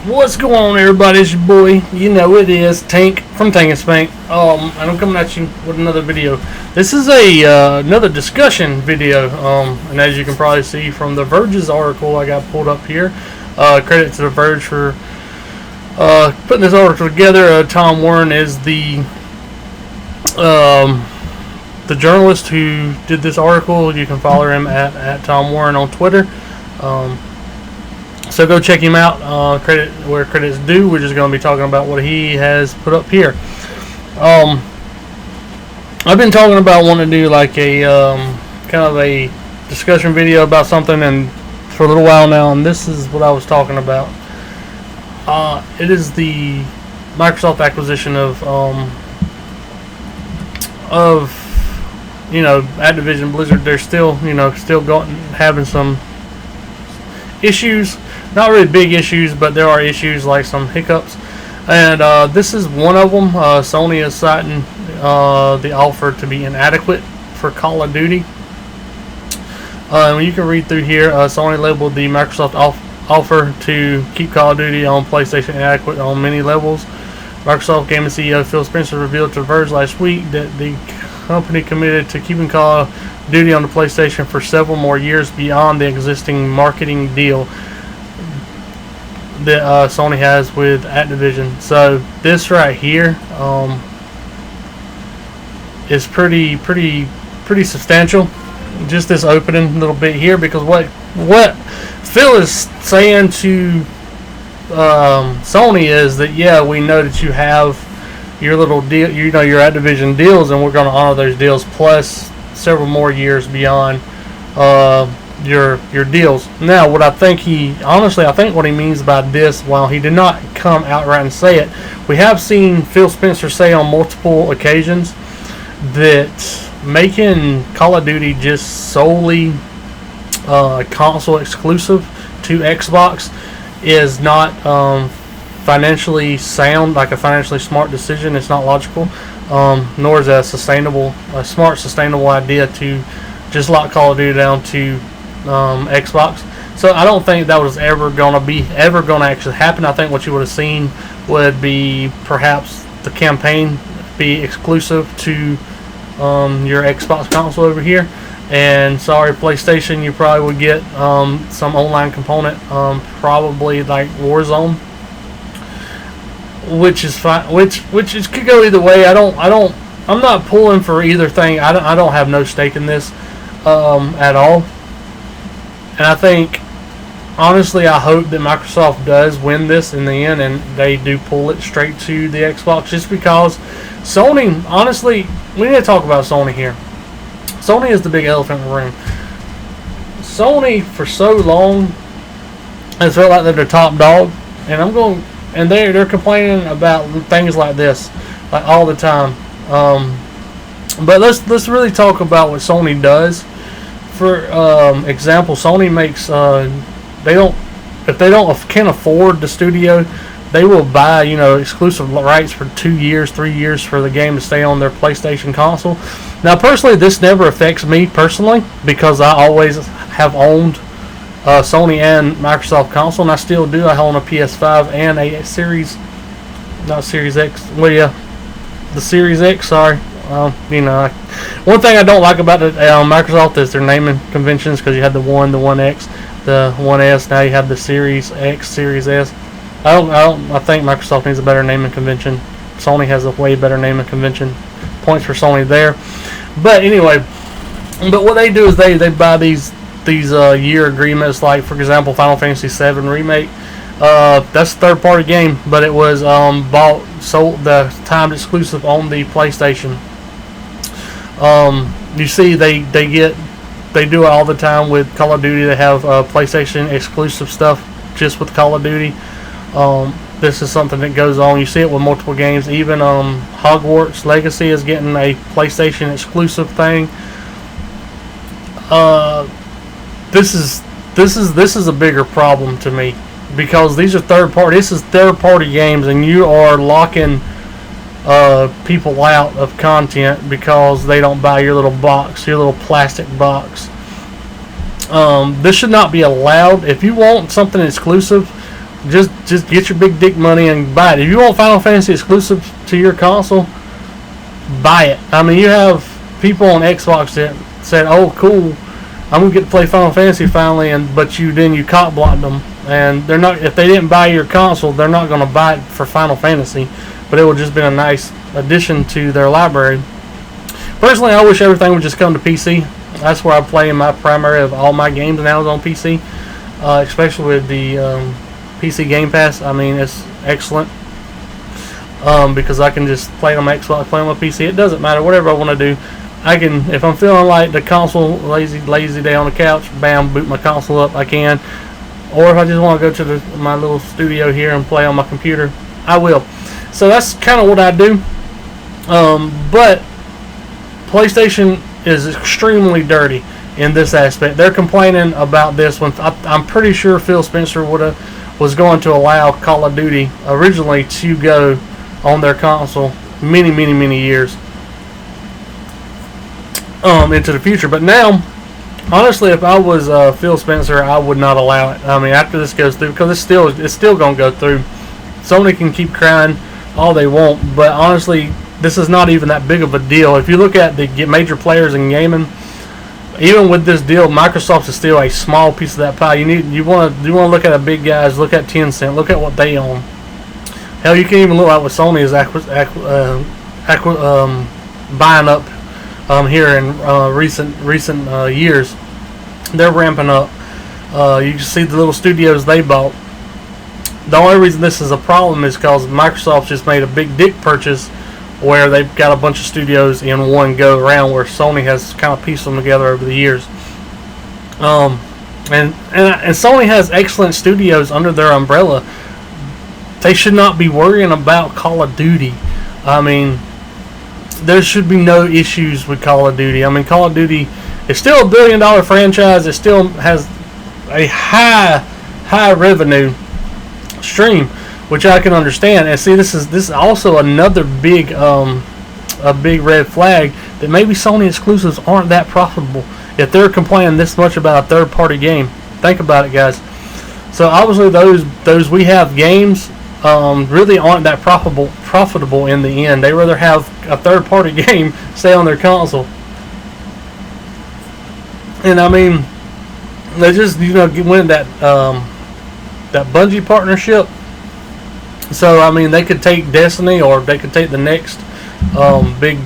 What's going on, everybody? It's your boy. You know it is Tank from Tank-N-Spank. And I'm coming at you with another video. This is another discussion video. And as you can probably see from the Verge's article I got pulled up here, credit to the Verge for putting this article together. Tom Warren is the journalist who did this article. You can follow him at Tom Warren on Twitter. So go check him out. Credit where credit's due. We're just going to be talking about what he has put up here. I've been talking about wanting to do like a kind of a discussion video about something, and for a little while now, and this is what I was talking about. It is the Microsoft acquisition of Activision Blizzard. They're still having some issues. Not really big issues, but there are issues like some hiccups, and this is one of them. Sony is citing the offer to be inadequate for Call of Duty. When you can read through here, Sony labeled the Microsoft offer to keep Call of Duty on PlayStation inadequate on many levels. Microsoft Gaming CEO Phil Spencer revealed to The Verge last week that the company committed to keeping Call of Duty on the PlayStation for several more years beyond the existing marketing deal that Sony has with Activision. So this right here is pretty substantial. Just this opening little bit here, because what Phil is saying to Sony is that, yeah, we know that you have your little deal, your Activision deals, and we're going to honor those deals plus several more years beyond your deals. Now, what I think what he means by this, while he did not come outright and say it, we have seen Phil Spencer say on multiple occasions that making Call of Duty just solely console exclusive to Xbox is not financially sound, like a financially smart decision. It's not logical, nor is it a smart, sustainable idea to just lock Call of Duty down to Xbox. So I don't think that was ever going to actually happen. I think what you would have seen would be perhaps the campaign be exclusive to your Xbox console over here, and sorry PlayStation, you probably would get some online component, probably like Warzone, which is fine, which could go either way. I'm not pulling for either thing. I don't have no stake in this at all. And I think, honestly, I hope that Microsoft does win this in the end and they do pull it straight to the Xbox, just because Sony, honestly, we need to talk about Sony here. Sony is the big elephant in the room. Sony, for so long, has felt like they're the top dog, and they're complaining about things like this, like all the time. But let's really talk about what Sony does. For example, Sony makes if they can't afford the studio, they will buy exclusive rights for 2 years, 3 years for the game to stay on their PlayStation console. Now, personally, this never affects me personally, because I always have owned Sony and Microsoft console, and I still do. I own a PS5 and a Series, not Series X. Well, yeah, the Series X. Sorry. One thing I don't like about Microsoft is their naming conventions, because you had the 1, the 1X, the 1S. Now you have the Series X, Series S. I think Microsoft needs a better naming convention. Sony has a way better naming convention. Points for Sony there. But anyway, what they do is they buy these year agreements. Like, for example, Final Fantasy VII Remake. That's a third-party game, but it was sold the timed exclusive on the PlayStation. You see, they do it all the time with Call of Duty. They have PlayStation exclusive stuff just with Call of Duty. This is something that goes on. You see it with multiple games. Even Hogwarts Legacy is getting a PlayStation exclusive thing. This is a bigger problem to me, because these are third-party games, and you are locking people out of content because they don't buy your little box, your little plastic box. This should not be allowed. If you want something exclusive, just get your big dick money and buy it. If you want Final Fantasy exclusive to your console, buy it. I mean, you have people on Xbox that said, "Oh, cool, I'm gonna get to play Final Fantasy finally," but you cock blocked them, and they're not. If they didn't buy your console, they're not gonna buy it for Final Fantasy, but it would just been a nice addition to their library. Personally, I wish everything would just come to PC. That's where I play my primary of all my games now is on PC, especially with the PC Game Pass. I mean, it's excellent because I can just play on my Xbox, play on my PC. It doesn't matter, whatever I want to do. I can, if I'm feeling like the console, lazy day on the couch, bam, boot my console up, I can. Or if I just want to go to my little studio here and play on my computer, I will. So that's kind of what I do. But PlayStation is extremely dirty in this aspect. They're complaining about this one. I'm pretty sure Phil Spencer was going to allow Call of Duty originally to go on their console many years into the future. But now, honestly, if I was Phil Spencer, I would not allow it. I mean, after this goes through, because it's still going to go through. Sony can keep crying all they want, but honestly, this is not even that big of a deal. If you look at the major players in gaming, even with this deal, Microsoft is still a small piece of that pie. You want to look at the big guys. Look at Tencent. Look at what they own. Hell, you can even look at what Sony is buying up here in recent years. They're ramping up. You can see the little studios they bought. The only reason this is a problem is because Microsoft just made a big dick purchase where they've got a bunch of studios in one go around, where Sony has kind of pieced them together over the years. And Sony has excellent studios under their umbrella. They should not be worrying about Call of Duty. I mean, there should be no issues with Call of Duty. I mean, Call of Duty is still $1 billion franchise. It still has a high revenue stream, which I can understand. And see, this is also another big red flag that maybe Sony exclusives aren't that profitable if they're complaining this much about a third-party game. Think about it, guys. So obviously those we have games really aren't that profitable in the end. They rather have a third-party game stay on their console. And I mean, they just win that Bungie partnership. So I mean, they could take Destiny, or they could take the next big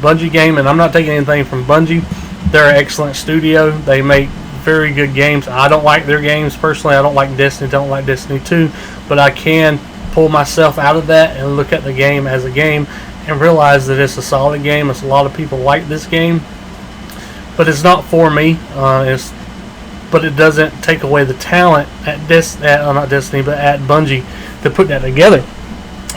Bungie game. And I'm not taking anything from Bungie. They're an excellent studio. They make very good games. I don't like their games personally. I don't like Destiny. Don't like Destiny 2. But I can pull myself out of that and look at the game as a game and realize that it's a solid game. It's a lot of people like this game, but it's not for me. But it doesn't take away the talent at not Destiny, but at Bungie to put that together.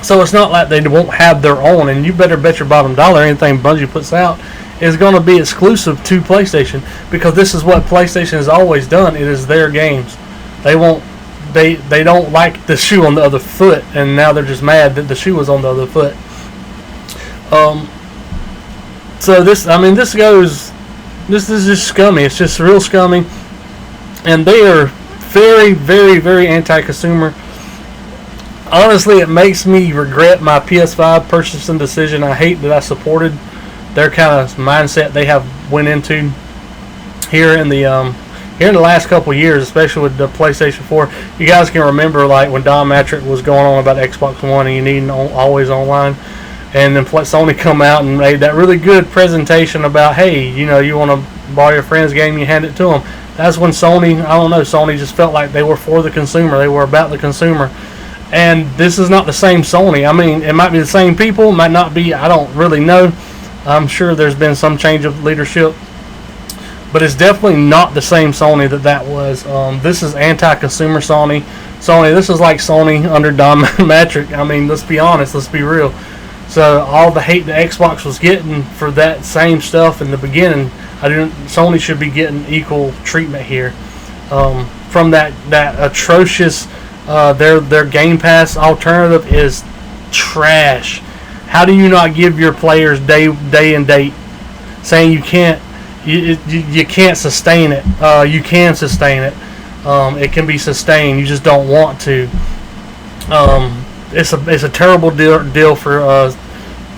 So it's not like they won't have their own, and you better bet your bottom dollar anything Bungie puts out is going to be exclusive to PlayStation, because this is what PlayStation has always done. It is their games. They don't like the shoe on the other foot, and now they're just mad that the shoe was on the other foot. So this is just scummy. It's just real scummy. And they are very anti-consumer. Honestly, it makes me regret my PS5 purchasing decision. I hate that I supported their kind of mindset they have went into here in the last couple of years, especially with the PlayStation 4. You guys can remember, like, when Don Matrick was going on about Xbox One and you need always online, and then Sony come out and made that really good presentation about, hey, you want to borrow your friend's game, you hand it to them. That's when Sony just felt like they were for the consumer. They were about the consumer. And this is not the same Sony. I mean, it might be the same people, might not be. I don't really know. I'm sure there's been some change of leadership, but it's definitely not the same Sony that was. This is anti-consumer Sony. This is like Sony under Don Matrick. I mean, let's be honest. Let's be real. So all the hate that Xbox was getting for that same stuff in the beginning, Sony should be getting equal treatment here. From that atrocious, their Game Pass alternative is trash. How do you not give your players day and date, saying you can't sustain it? You can sustain it. It can be sustained. You just don't want to. It's a terrible deal for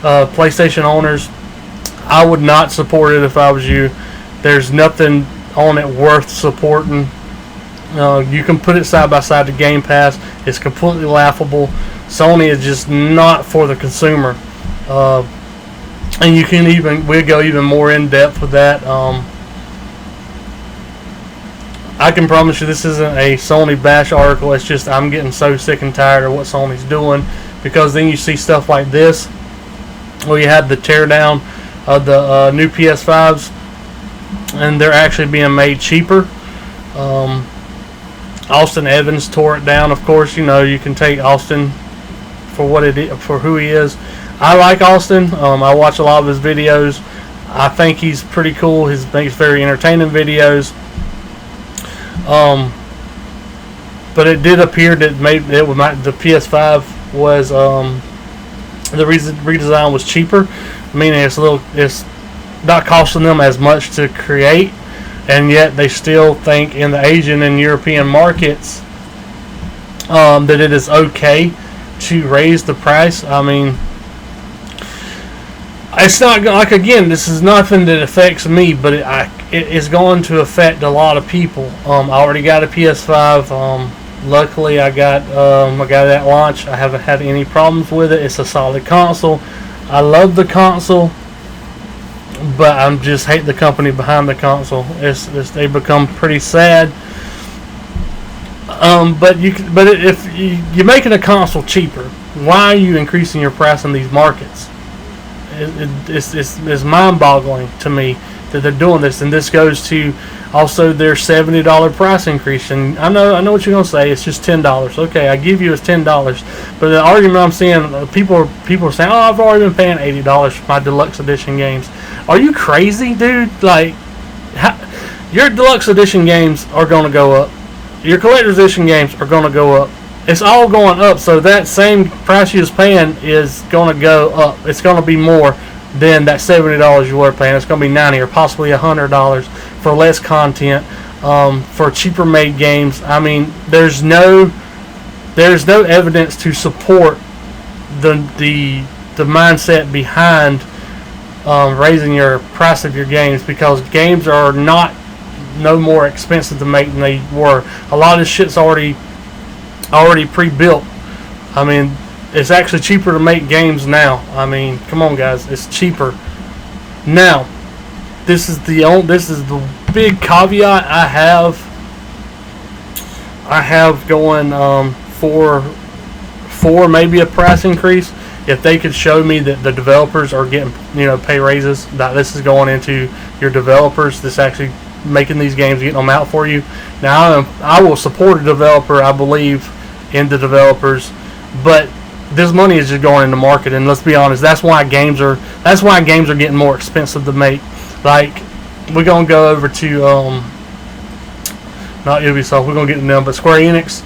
PlayStation owners. I would not support it if I was you. There's nothing on it worth supporting. You can put it side by side to Game Pass. It's completely laughable. Sony is just not for the consumer. And we'll go even more in depth with that. I can promise you this isn't a Sony bash article. It's just I'm getting so sick and tired of what Sony's doing, because then you see stuff like this. We had the teardown of the new PS5s, and they're actually being made cheaper. Austin Evans tore it down. Of course, you can take Austin for who he is. I like Austin. I watch a lot of his videos. I think he's pretty cool. He makes very entertaining videos. But it did appear that the PS5 was the redesign was cheaper, meaning it's not costing them as much to create, and yet they still think in the Asian and European markets that it is okay to raise the price. I mean, it's not like, again, this is nothing that affects me, but it is going to affect a lot of people. I already got a PS5. Luckily, I got it at launch. I haven't had any problems with it. It's a solid console. I love the console, but I just hate the company behind the console. They become pretty sad. But if you're making a console cheaper, why are you increasing your price in these markets? It's mind-boggling to me that they're doing this, and this goes to also their $70 price increase. And I know what you're gonna say. It's just $10. Okay, I give you it's $10. But the argument I'm seeing, people are saying, "Oh, I've already been paying $80 for my deluxe edition games." Are you crazy, dude? Like, your deluxe edition games are gonna go up. Your collector's edition games are gonna go up. It's all going up, so that same price you was paying is going to go up. It's going to be more than that $70 you were paying. It's going to be $90 or possibly $100 for less content, for cheaper made games. I mean, there's no evidence to support the mindset behind raising your price of your games, because games are no more expensive to make than they were. A lot of this shit's already pre-built. I mean, it's actually cheaper to make games now. I mean, come on, guys, it's cheaper now. This is the big caveat I have going for maybe a price increase. If they could show me that the developers are getting pay raises, that this is going into your developers, this actually making these games, getting them out for you. Now I will support a developer. I believe in the developers, but this money is just going into market, and let's be honest, that's why games are getting more expensive to make. Like, we're gonna go over to not Ubisoft, we're gonna get to them, but Square Enix.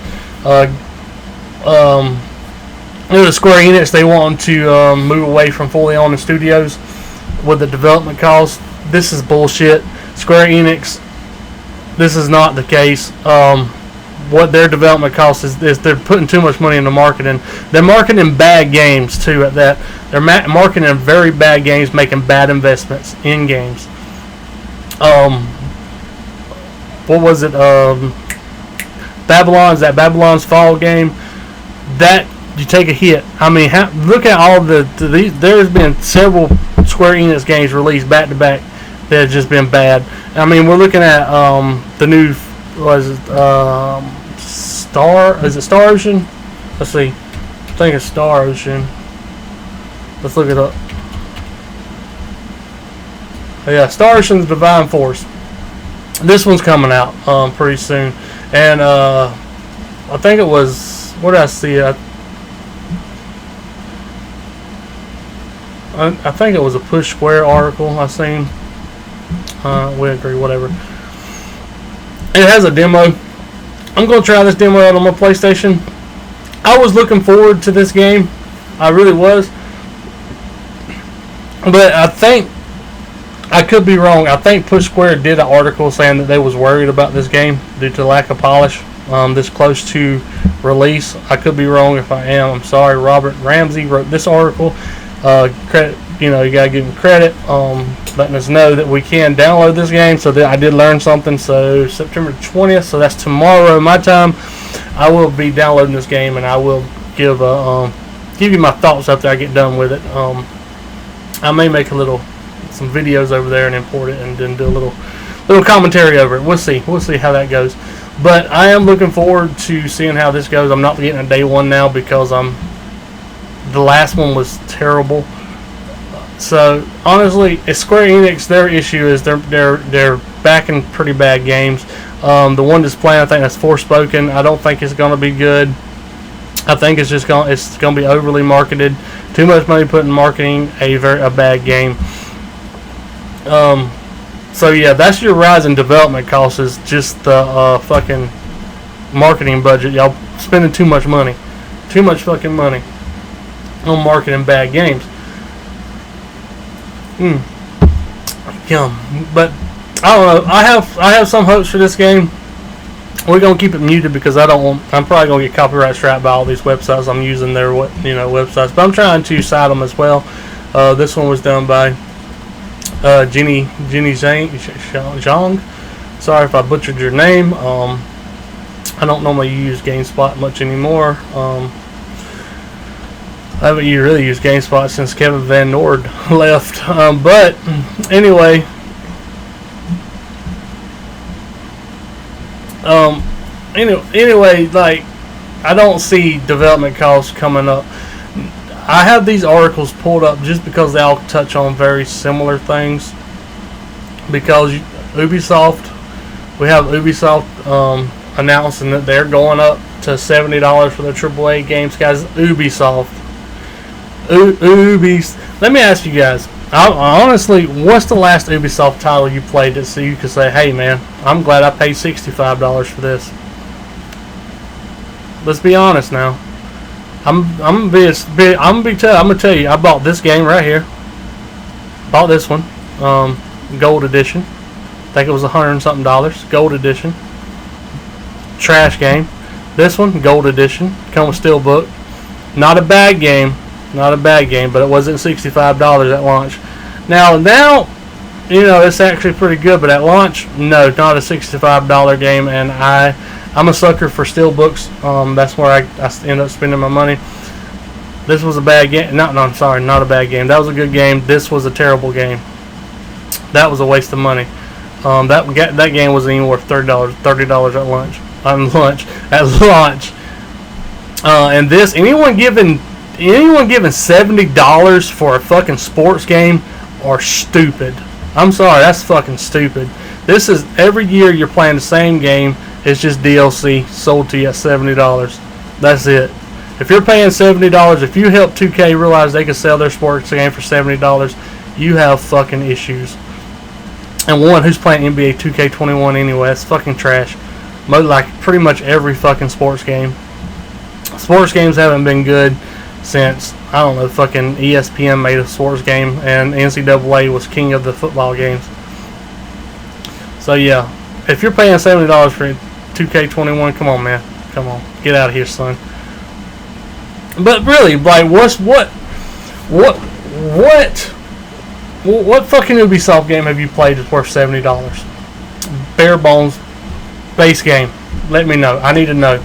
Square Enix, they want to move away from fully owned studios with the development costs. This is bullshit. Square Enix, this is not the case. What their development cost is they're putting too much money into marketing. They're marketing bad games too. At that, they're marketing very bad games, making bad investments in games. What was it? Babylon's Fall game. That you take a hit. I mean, look at all these. There's been several Square Enix games released back to back that have just been bad. I mean, we're looking at the new. Is it Star Ocean? Let's see. I think it's Star Ocean. Let's look it up. Oh, yeah, Star Ocean's Divine Force. This one's coming out pretty soon. And I think it was, what did I see? I think it was a Push Square article I seen. We agree, whatever. It has a demo. I'm going to try this demo out on my PlayStation. I was looking forward to this game. I really was. But I think, I could be wrong, I think Push Square did an article saying that they was worried about this game due to lack of polish. this close to release. I could be wrong. If I am, I'm sorry. Robert Ramsey wrote this article. Credit, you gotta give him credit, letting us know that we can download this game. So that I did learn something. So September 20th, so that's tomorrow my time, I will be downloading this game, and I will give you my thoughts after I get done with it. I may make some videos over there and import it, and then do a little commentary over it. We'll see how that goes. But I am looking forward to seeing how this goes. I'm not getting a day one now because the last one was terrible. So honestly, it's Square Enix. Their issue is they're backing pretty bad games. The one that's playing, I think that's Forspoken. I don't think it's going to be good. I think it's going to be overly marketed. Too much money put in marketing a bad game. So yeah, that's your rise in development costs, is just the fucking marketing budget. Y'all spending too much money, too much fucking money on marketing bad games. Yum. But I don't know. I have some hopes for this game. We're gonna keep it muted because I'm probably gonna get copyright struck by all these websites. I'm using their websites, but I'm trying to cite them as well. This one was done by Jenny Zhang. Sorry if I butchered your name. I don't normally use GameSpot much anymore. I haven't really used GameSpot since Kevin Van Nord left. But anyway, anyway, like, I don't see development costs coming up. I have these articles pulled up just because they all touch on very similar things. Because Ubisoft, we have Ubisoft announcing that they're going up to $70 for their AAA games, guys. Ubisoft. Let me ask you guys. Honestly, what's the last Ubisoft title you played that so you could say, "Hey, man, I'm glad I paid $65 for this"? Let's be honest now. I'm gonna tell you. I bought this game right here. Bought this one, gold edition. I think it was $100 and something, gold edition. Trash game. This one, gold edition. Come with steelbook. Not a bad game. Not a bad game, but it wasn't $65 at launch. Now, it's actually pretty good, but at launch, no, not a $65 game, and I'm a sucker for steelbooks. That's where I end up spending my money. This was a bad game. Not a bad game. That was a good game. This was a terrible game. That was a waste of money. That game wasn't even worth $30 at launch. At launch. And this, anyone giving $70 for a fucking sports game are stupid. I'm sorry, that's fucking stupid. This is every year you're playing the same game. It's just DLC sold to you at $70. That's it. If you're paying $70, if you help 2K realize they can sell their sports game for $70, you have fucking issues. And one, who's playing NBA 2K21 anyway? That's fucking trash. Like pretty much every fucking sports game. Sports games haven't been good since, I don't know, fucking ESPN made a sports game and NCAA was king of the football games. So yeah, if you're paying $70 for 2K21, come on, man. Come on. Get out of here, son. But really, like, what fucking Ubisoft game have you played that's worth $70? Bare bones, base game. Let me know. I need to know.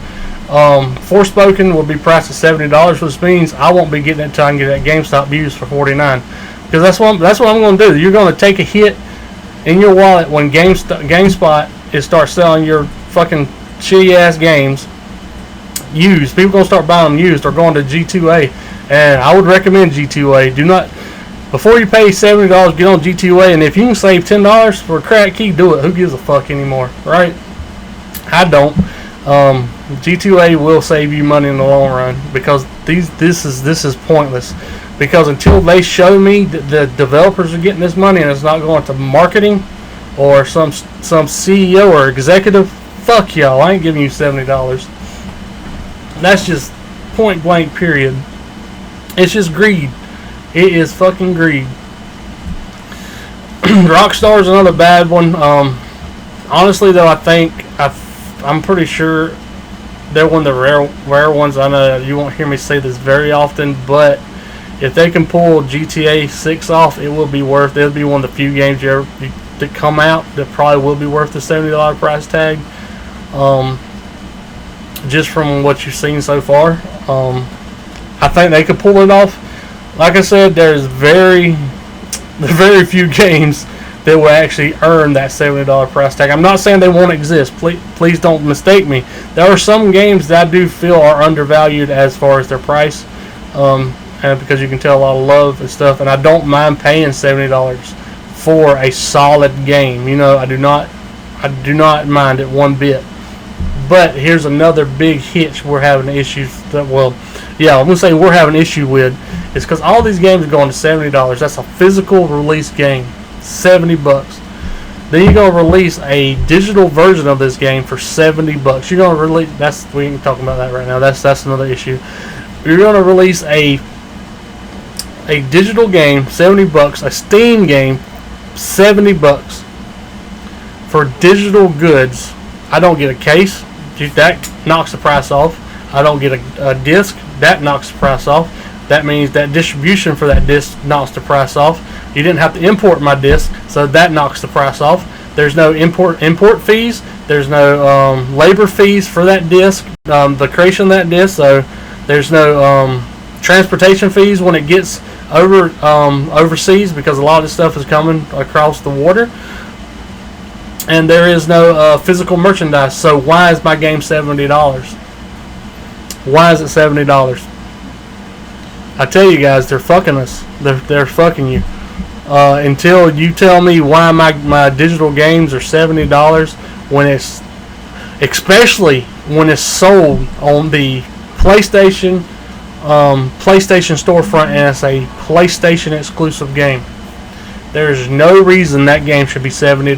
Forspoken will be priced at $70, which means I won't be getting it until I can get it at GameStop used for $49. Because that's what I'm going to do. You're going to take a hit in your wallet when GameSpot starts selling your fucking shitty ass games used. People gonna start buying them used or going to G2A, and I would recommend G2A. Do not, before you pay $70, get on G2A, and if you can save $10 for a crack key, do it. Who gives a fuck anymore, right? I don't. G2A will save you money in the long run because this is pointless. Because until they show me that the developers are getting this money and it's not going to marketing or some CEO or executive, fuck y'all. I ain't giving you $70. That's just point blank period. It's just greed. It is fucking greed. Rockstar is another bad one. Honestly though, I'm pretty sure they're one of the rare ones. I know you won't hear me say this very often, but if they can pull GTA 6 off, it will be worth. It'll be one of the few games that come out that probably will be worth the $70 price tag. Just from what you've seen so far, I think they could pull it off. Like I said, there's very few games that will actually earn that $70 price tag. I'm not saying they won't exist. Please don't mistake me. There are some games that I do feel are undervalued as far as their price, and because you can tell a lot of love and stuff. And I don't mind paying $70 for a solid game. You know, I do not mind it one bit. But here's another big hitch we're having issues that, well, yeah, I'm going to say we're having an issue with, is because all these games are going to $70. That's a physical release game, $70. Then you're going to release a digital version of this game for $70. You're going to release, we ain't talking about that right now. That's another issue. You're going to release a digital game, $70, a Steam game, $70 for digital goods. I don't get a case. That knocks the price off. I don't get a disc. That knocks the price off. That means that distribution for that disc knocks the price off. You didn't have to import my disc, so that knocks the price off. There's no import fees. There's no labor fees for that disc, the creation of that disc. So there's no transportation fees when it gets overseas, because a lot of this stuff is coming across the water. And there is no physical merchandise. So why is my game $70? Why is it $70? I tell you guys, they're fucking us. They're fucking you. Until you tell me why my digital games are $70 when it's, especially when it's sold on the PlayStation storefront and it's a PlayStation exclusive game. There's no reason that game should be $70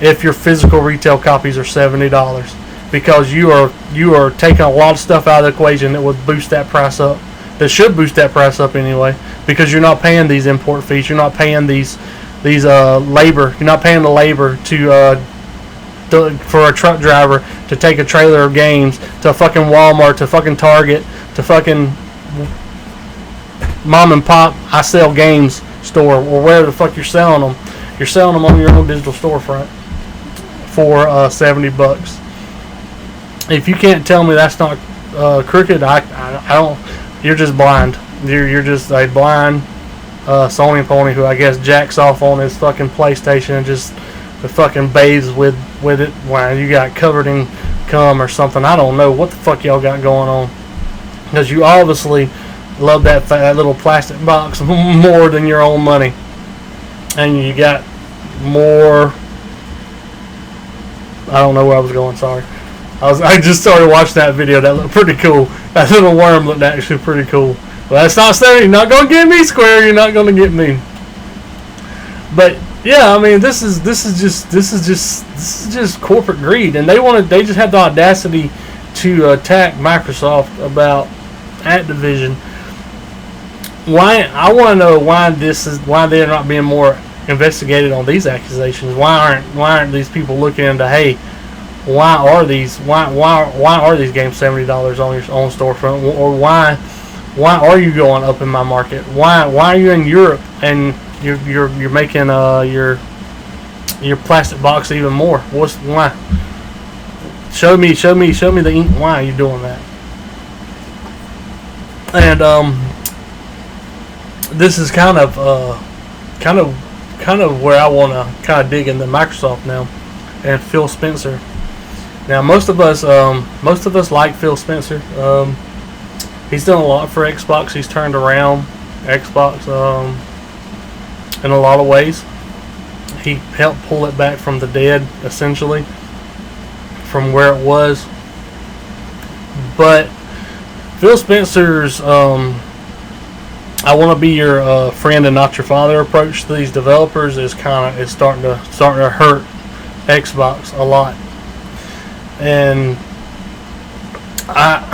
if your physical retail copies are $70, because you are taking a lot of stuff out of the equation that would boost that price up. That should boost that price up anyway, because you're not paying these import fees. You're not paying these labor. You're not paying the labor for a truck driver to take a trailer of games to fucking Walmart, to fucking Target, to fucking mom and pop I sell games store, or wherever the fuck you're selling them. You're selling them on your own digital storefront for $70. If you can't tell me that's not crooked, I don't. You're just blind. You're just a blind Sony pony who I guess jacks off on his fucking PlayStation and just fucking bathes with it. Wow, you got covered in cum or something. I don't know what the fuck y'all got going on, because you obviously love that little plastic box more than your own money, and you got more. I don't know where I was going. Sorry. I just started watching that video. That looked pretty cool. That little worm looked actually pretty cool. Well, that's not saying you're not gonna get me, Square. You're not gonna get me. But yeah, I mean, this is just corporate greed, and they just have the audacity to attack Microsoft about Activision. Why? I want to know why they're not being more investigated on these accusations. Why aren't these people looking into, hey, why are these games $70 on your own storefront, or why are you going up in my market? Why are you in Europe and you're making your plastic box even more? Why? Show me the ink. Why are you doing that? And this is kind of where I want to kind of dig into Microsoft now and Phil Spencer. Now, most of us like Phil Spencer. He's done a lot for Xbox. He's turned around Xbox in a lot of ways. He helped pull it back from the dead, essentially, from where it was. But Phil Spencer's I want to be your friend and not your father approach to these developers is starting to hurt Xbox a lot. And I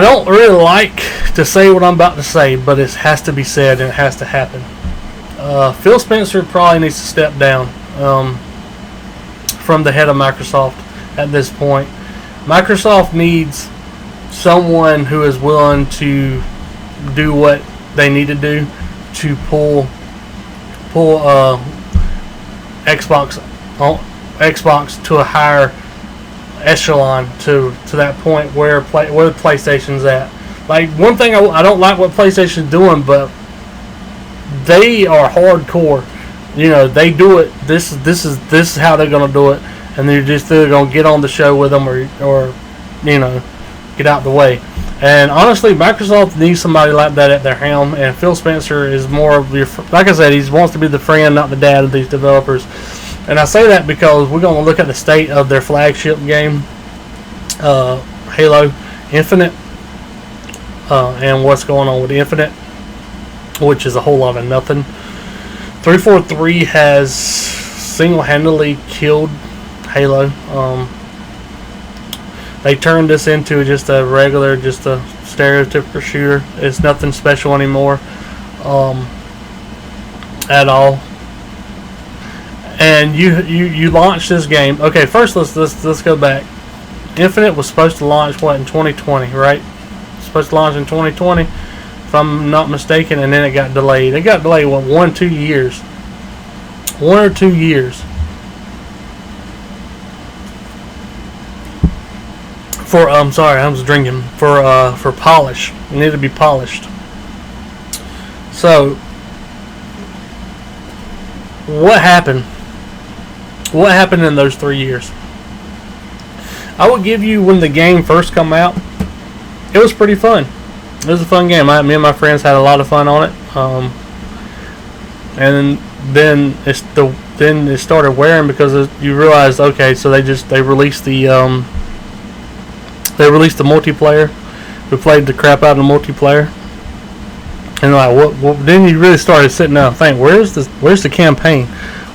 don't really like to say what I'm about to say, but it has to be said and it has to happen. Phil Spencer probably needs to step down from the head of Microsoft at this point. Microsoft needs someone who is willing to do what they need to do to pull Xbox to a higher echelon, to that point where the PlayStation's at. Like, one thing I don't like what PlayStation's doing, but they are hardcore. They do it. This is how they're gonna do it, and they're just either gonna get on the show with them or get out the way. And honestly, Microsoft needs somebody like that at their helm. And Phil Spencer is more of your, like I said, he wants to be the friend, not the dad of these developers. And I say that because we're going to look at the state of their flagship game, Halo Infinite, and what's going on with Infinite, which is a whole lot of nothing. 343 has single-handedly killed Halo. They turned this into just a stereotypical shooter. It's nothing special anymore, at all. And you launched this game. Okay, first let's go back. Infinite was supposed to launch in 2020, right? Supposed to launch in 2020, if I'm not mistaken, and then it got delayed. It got delayed 1 or 2 years. 1 or 2 years. I'm sorry, I was drinking. For polish. It needed to be polished. So, what happened? What happened in those 3 years? I would give you, when the game first come out, it was pretty fun. It was a fun game. Me and my friends had a lot of fun on it. And then it started wearing, because you realized, okay, so they released the multiplayer. We played the crap out of the multiplayer, and what? Then you really started sitting down and think, where's the campaign?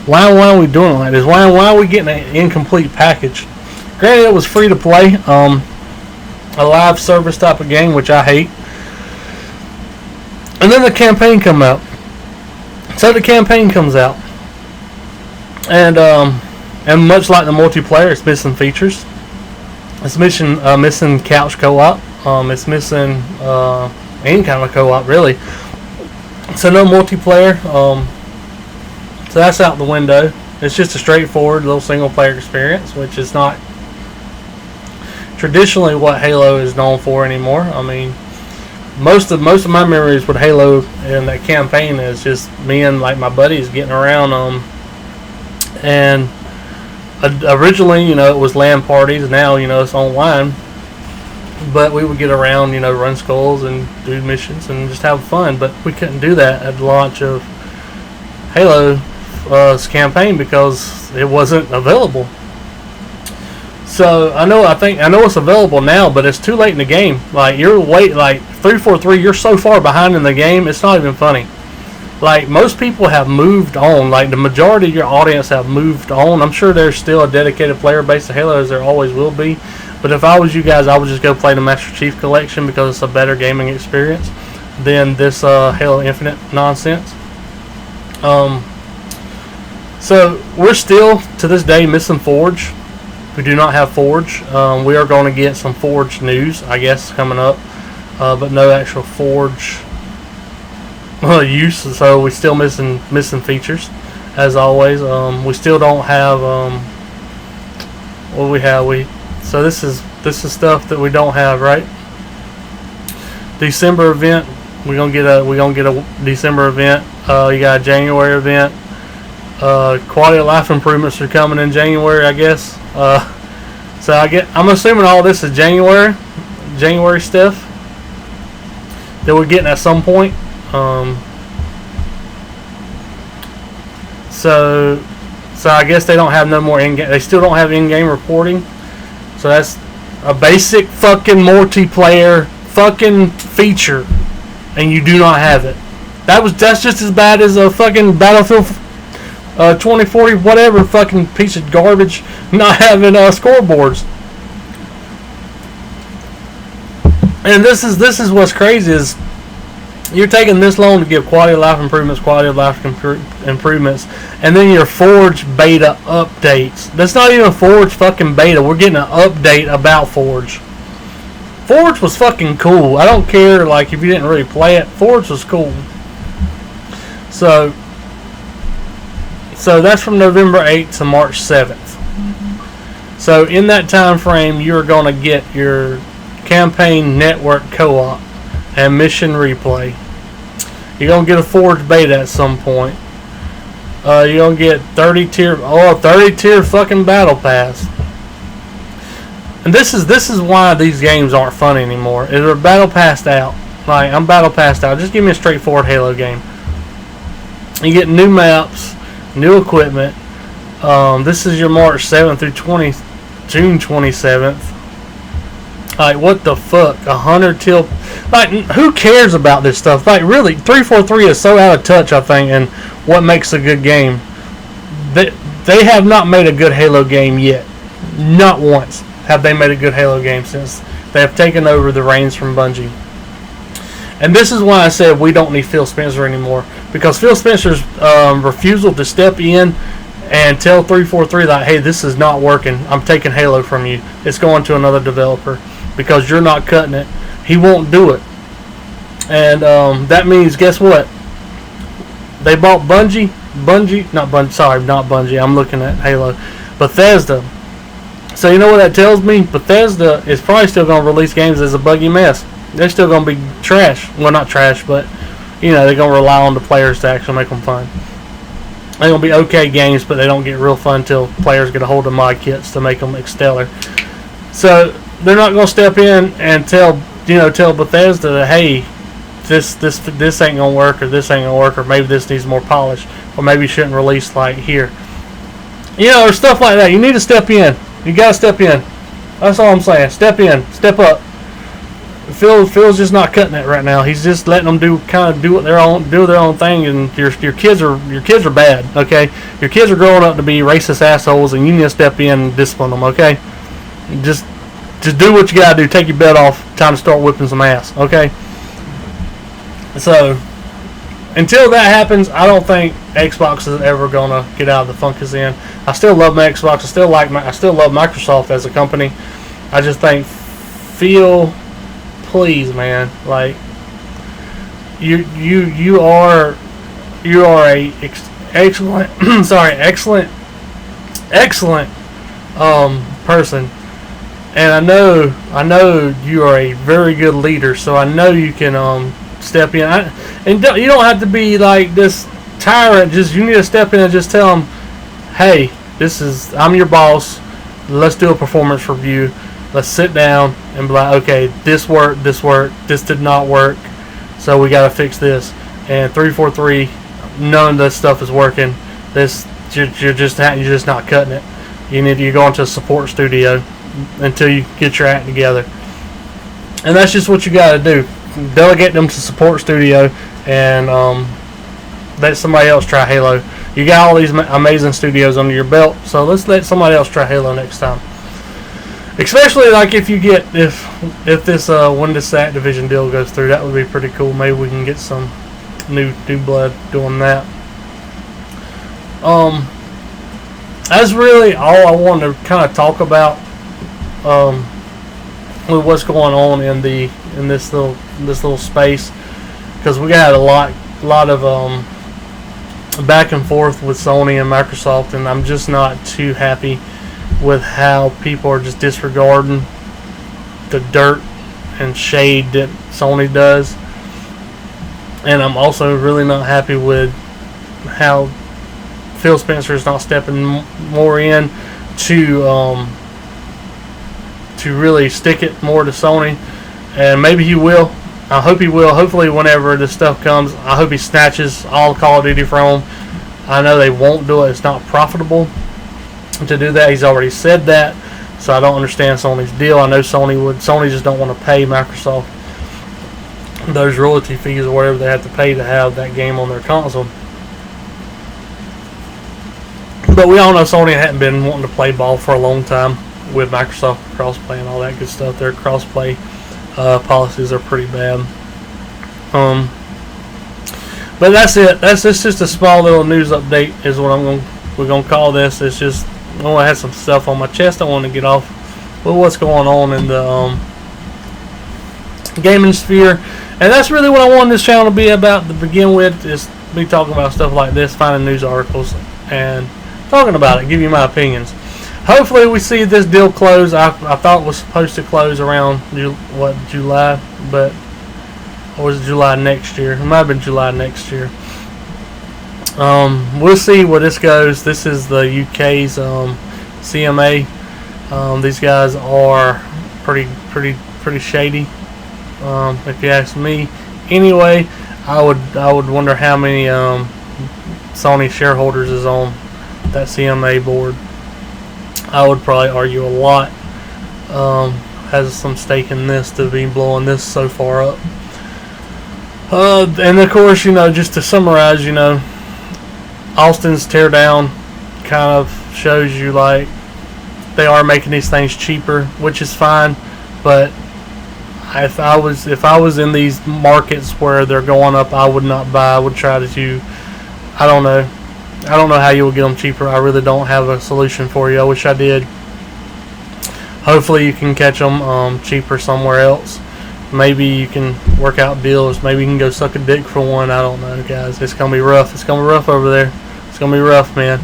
Why are we doing it like this? Why are we getting an incomplete package? Granted, it was free to play, a live service type of game, which I hate. And then the campaign come out. So the campaign comes out, and much like the multiplayer, it's missing features. It's missing couch co-op. It's missing any kind of co-op, really. So no multiplayer. So that's out the window. It's just a straightforward little single-player experience, which is not traditionally what Halo is known for anymore. I mean, most of my memories with Halo and that campaign is just me and like my buddies getting around. And originally, it was LAN parties. Now, it's online. But we would get around, run skulls and do missions and just have fun. But we couldn't do that at the launch of Halo's campaign because it wasn't available. So I know it's available now, but it's too late in the game. Like, 343, you're so far behind in the game, it's not even funny. Like, most people have moved on. Like, the majority of your audience have moved on. I'm sure there's still a dedicated player base to Halo, as there always will be. But if I was you guys, I would just go play the Master Chief Collection because it's a better gaming experience than this Halo Infinite nonsense. So we're still, to this day, missing Forge. We do not have Forge. We are going to get some Forge news, I guess, coming up. But no actual Forge use, so we still missing features, as always. We still don't have what we have. So this is stuff that we don't have, right? December event. We're gonna get a December event. You got a January event. Quality of life improvements are coming in January, I guess. So I'm assuming all this is January stuff that we're getting at some point. So I guess they don't have no more in-game. They still don't have in-game reporting. So that's a basic fucking multiplayer fucking feature, and you do not have it. That's just as bad as a fucking Battlefield 2040 whatever fucking piece of garbage not having scoreboards. And this is what's crazy is You're taking this long to give quality of life improvements, and then your Forge beta updates. That's not even a Forge fucking beta. We're getting an update about Forge. Forge was fucking cool. I don't care, like, if you didn't really play it. Forge was cool. So that's from November 8th to March 7th. So in that time frame, you're going to get your campaign network co-op and mission replay. You're going to get a Forge beta at some point. You're going to get 30 tier fucking battle pass. And this is why these games aren't fun anymore. They're battle passed out. Like, I'm battle passed out. Just give me a straightforward Halo game. You get new maps, new equipment. This is your March 7th through June 27th. Like, what the fuck? 100 till... Like, who cares about this stuff? Like, really, 343 is so out of touch, I think, and what makes a good game. They have not made a good Halo game yet. Not once have they made a good Halo game since they have taken over the reins from Bungie. And this is why I said we don't need Phil Spencer anymore. Because Phil Spencer's refusal to step in and tell 343 that, hey, this is not working. I'm taking Halo from you. It's going to another developer because you're not cutting it. He won't do it. And that means, guess what? They bought not Bungie. I'm looking at Halo. Bethesda. So you know what that tells me? Bethesda is probably still going to release games as a buggy mess. They're still going to be trash. Well, not trash, but, you know, they're going to rely on the players to actually make them fun. They're going to be okay games, but they don't get real fun until players get a hold of mod kits to make them stellar. So they're not going to step in and tell Bethesda that, hey, this ain't going to work, or this ain't going to work, or maybe this needs more polish, or maybe you shouldn't release like here. You know, or stuff like that. You need to step in. You got to step in. That's all I'm saying. Step in. Step up. Phil's just not cutting it right now. He's just letting them do their own thing, and your kids are bad. Okay, your kids are growing up to be racist assholes, and you need to step in and discipline them. Okay, just do what you gotta do. Take your belt off. Time to start whipping some ass. Okay. So until that happens, I don't think Xbox is ever gonna get out of the funk it's in. I still love my Xbox. I still love Microsoft as a company. I just think Phil, please, man, like you are a excellent person, and I know you are a very good leader, so I know you can step in. You don't have to be like this tyrant. You need to step in and just tell them, hey, I'm your boss. Let's do a performance review. Let's sit down and be like, okay, this worked, this did not work, so we got to fix this. And 343, none of this stuff is working. You're just not cutting it. You go into a support studio until you get your act together. And that's just what you got to do. Delegate them to support studio and let somebody else try Halo. You got all these amazing studios under your belt, so let's let somebody else try Halo next time. Especially like if this when this Activision deal goes through, that would be pretty cool. Maybe we can get some new blood doing that. That's really all I wanted to kind of talk about with what's going on in this little space, because we got a lot of back and forth with Sony and Microsoft, and I'm just not too happy with how people are just disregarding the dirt and shade that Sony does. And I'm also really not happy with how Phil Spencer is not stepping more in to really stick it more to Sony. And maybe he will. I hope he will. Hopefully whenever this stuff comes, I hope he snatches all Call of Duty from them. I know they won't do it. It's not profitable to do that. He's already said that, so I don't understand Sony's deal. I know Sony would. Sony just don't want to pay Microsoft those royalty fees or whatever they have to pay to have that game on their console. But we all know Sony hadn't been wanting to play ball for a long time with Microsoft crossplay and all that good stuff. Their crossplay policies are pretty bad. But that's it. That's just a small little news update is what we're gonna call this. It's just I want to have some stuff on my chest. I want to get off with what's going on in the gaming sphere, and that's really what I wanted this channel to be about to begin with. Is me talking about stuff like this, finding news articles, and talking about it, give you my opinions. Hopefully, we see this deal close. I thought it was supposed to close around July, but or was it July next year? It might have been July next year. We'll see where this goes. This is the UK's CMA. These guys are pretty shady, if you ask me. Anyway, I would wonder how many Sony shareholders is on that CMA board. I would probably argue a lot has some stake in this to be blowing this so far up. And of course, just to summarize, Austin's teardown kind of shows you like they are making these things cheaper, which is fine. But if I was in these markets where they're going up, I would not buy. I would try to. I don't know how you will get them cheaper. I really don't have a solution for you. I wish I did. Hopefully you can catch them cheaper somewhere else. Maybe you can work out deals. Maybe you can go suck a dick for one. I don't know, guys. It's going to be rough. It's going to be rough over there. It's going to be rough, man.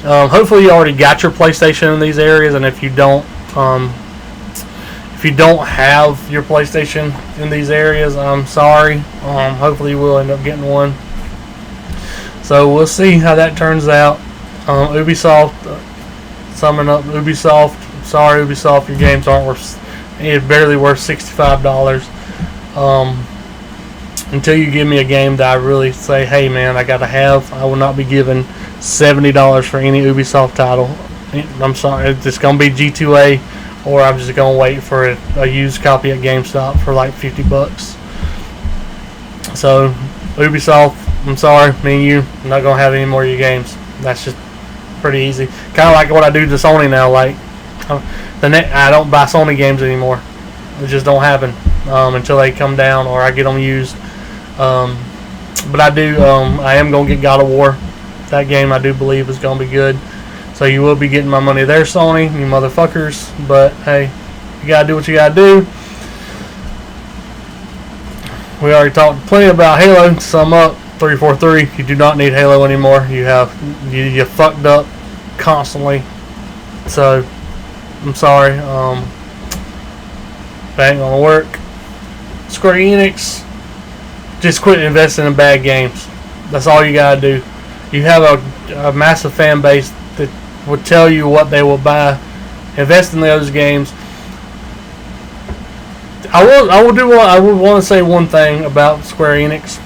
Hopefully you already got your PlayStation in these areas, and if you don't have your PlayStation in these areas, I'm sorry. Hopefully you will end up getting one. So we'll see how that turns out. Ubisoft, summing up Ubisoft. Sorry, Ubisoft, your games aren't worth. It's barely worth $65. Until you give me a game that I really say, hey man, I gotta have. I will not be giving $70 for any Ubisoft title. I'm sorry, it's gonna be G2A, or I'm just gonna wait for a used copy at GameStop for like $50. So Ubisoft, I'm sorry, me and you, I'm not gonna have any more of your games. That's just pretty easy. Kind of like what I do to Sony now. Like I don't buy Sony games anymore. It just don't happen until they come down or I get them used. But I do. I am gonna get God of War. That game I do believe is gonna be good. So you will be getting my money there, Sony, you motherfuckers. But hey, you gotta do what you gotta do. We already talked plenty about Halo. To sum up, 343. You do not need Halo anymore. You fucked up constantly. So I'm sorry. That ain't gonna work. Square Enix, just quit investing in bad games. That's all you gotta do. You have a massive fan base that would tell you what they will buy. Invest in those games. I would want to say one thing about Square Enix.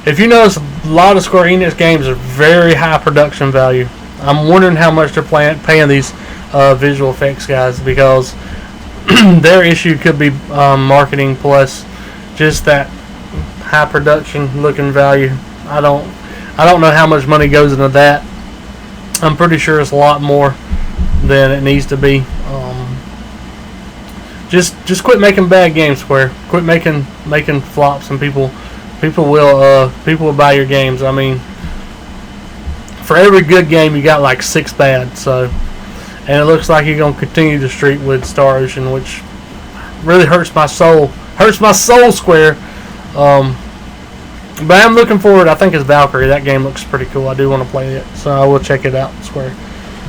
If you notice, a lot of Square Enix games are very high production value. I'm wondering how much they're paying these visual effects guys, because their issue could be marketing plus just that high production looking value. I don't know how much money goes into that. I'm pretty sure it's a lot more than it needs to be. Just quit making bad games, Square. Quit making flops, and people will buy your games. I mean, for every good game you got like 6 bad. So, and it looks like you're gonna continue the streak with Star Ocean, which really hurts my soul. Hurts my soul, Square. But I'm looking forward. I think it's Valkyrie. That game looks pretty cool. I do want to play it, so I will check it out, Square.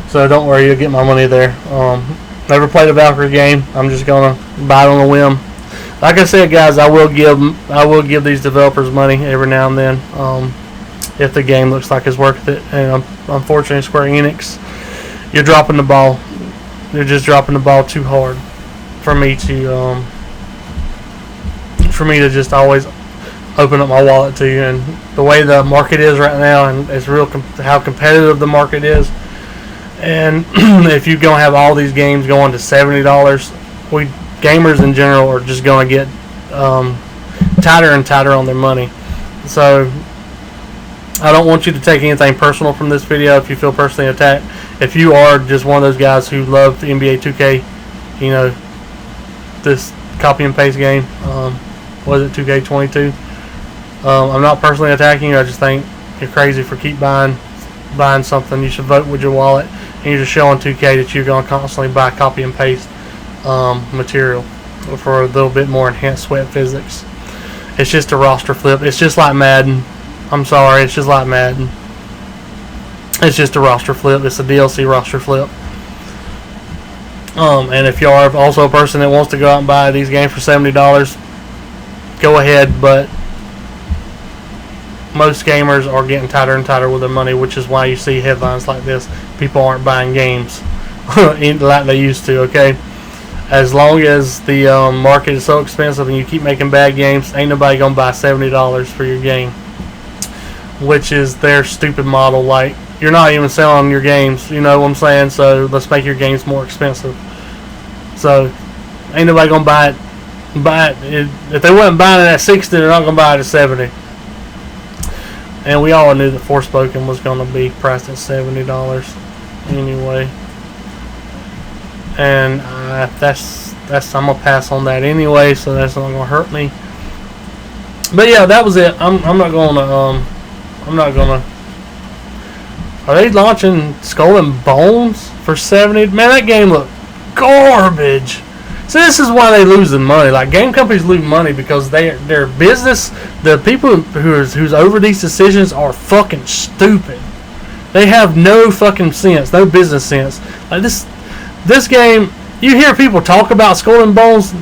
So don't worry, you'll get my money there. Never played a Valkyrie game. I'm just gonna buy it on a whim. Like I said, guys, I will give these developers money every now and then if the game looks like it's worth it. And unfortunately, Square Enix, you're dropping the ball. You're just dropping the ball too hard for me to just always open up my wallet to you. And the way the market is right now, and it's real how competitive the market is. And if you're gonna have all these games going to $70, gamers in general are just gonna get tighter and tighter on their money. So I don't want you to take anything personal from this video. If you feel personally attacked, if you are just one of those guys who love the NBA 2K, this copy and paste game, was it 2K22 I'm not personally attacking you. I just think you're crazy for keep buying something. You should vote with your wallet, and you're just showing 2K that you're going to constantly buy copy and paste material for a little bit more enhanced sweat physics. It's just a roster flip. It's just like Madden. I'm sorry, it's just like Madden. It's just a roster flip. It's a DLC roster flip. And if you are also a person that wants to go out and buy these games for $70, go ahead, but most gamers are getting tighter and tighter with their money, which is why you see headlines like this. People aren't buying games like they used to, okay? As long as the market is so expensive and you keep making bad games, ain't nobody going to buy $70 for your game, which is their stupid model. Like, you're not even selling your games, you know what I'm saying? So let's make your games more expensive. So ain't nobody going to buy it. If they wasn't buying it at 60, they're not going to buy it at 70. And we all knew that Forspoken was going to be priced at $70 anyway. And that's I'm gonna pass on that anyway, so that's not gonna hurt me. But yeah, that was it. I'm not gonna. Are they launching Skull and Bones for $70? Man, that game looked garbage. So this is why they losing money. Like, game companies lose money because their business, the people who's over these decisions are fucking stupid. They have no fucking sense, no business sense. Like this game, you hear people talk about Skull and Bones.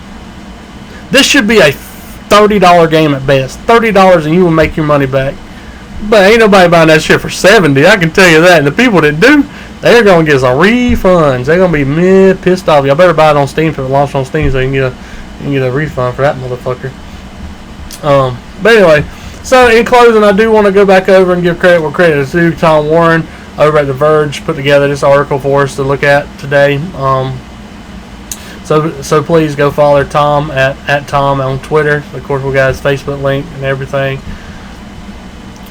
This should be a $30 game at best. $30 and you will make your money back. But ain't nobody buying that shit for $70. I can tell you that. And the people that do, they're gonna get some refunds. They're gonna be pissed off. Y'all better buy it on Steam if it launched on Steam so you can get a refund for that motherfucker. But anyway, so in closing, I do want to go back over and give credit where credit is due. Tom Warren over at The Verge put together this article for us to look at today. So please go follow Tom at Tom on Twitter. Of course, we got his Facebook link and everything.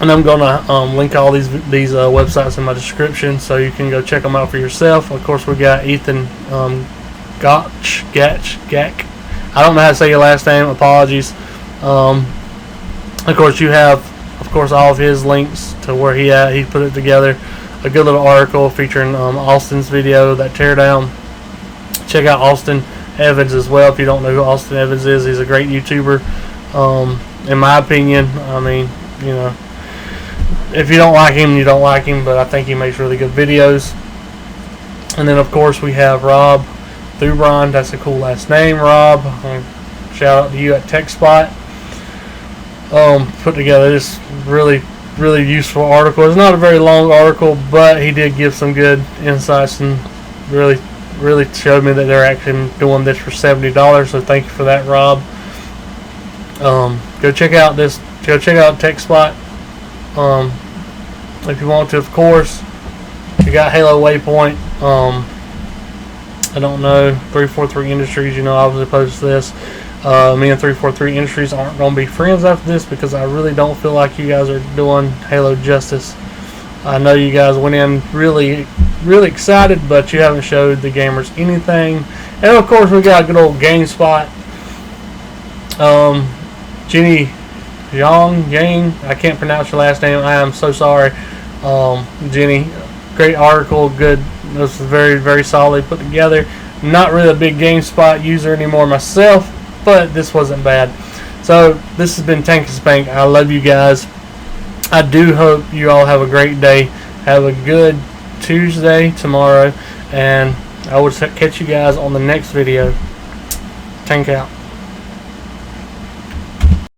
And I'm gonna link all these websites in my description, so you can go check them out for yourself. Of course, we got Ethan Gach. I don't know how to say your last name. Apologies. Of course, you have all of his links to where he put it together. A good little article featuring Austin's video, that teardown. Check out Austin Evans as well if you don't know who Austin Evans is. He's a great YouTuber. In my opinion, I mean, you know, if you don't like him, you don't like him, but I think he makes really good videos. And then, of course, we have Rob Thubron. That's a cool last name, Rob. Shout out to you at TechSpot. Put together this really useful article. It's not a very long article, but he did give some good insights and really showed me that they're actually doing this for $70. So thank you for that, Rob. Go check out TechSpot. If you want to, of course. You got Halo Waypoint. I don't know, 343 Industries. You know, I was opposed to this. Me and 343 Industries aren't going to be friends after this because I really don't feel like you guys are doing Halo justice. I know you guys went in really excited, but you haven't showed the gamers anything. And of course, we got a good old GameSpot. Jenny Yang, I can't pronounce your last name. I am so sorry. Jenny, great article, good. This is very solid put together. Not really a big GameSpot user anymore myself, but this wasn't bad. So this has been Tank-N-Spank. I love you guys. I do hope you all have a great day. Have a good Tuesday tomorrow, and I will catch you guys on the next video. Tank out.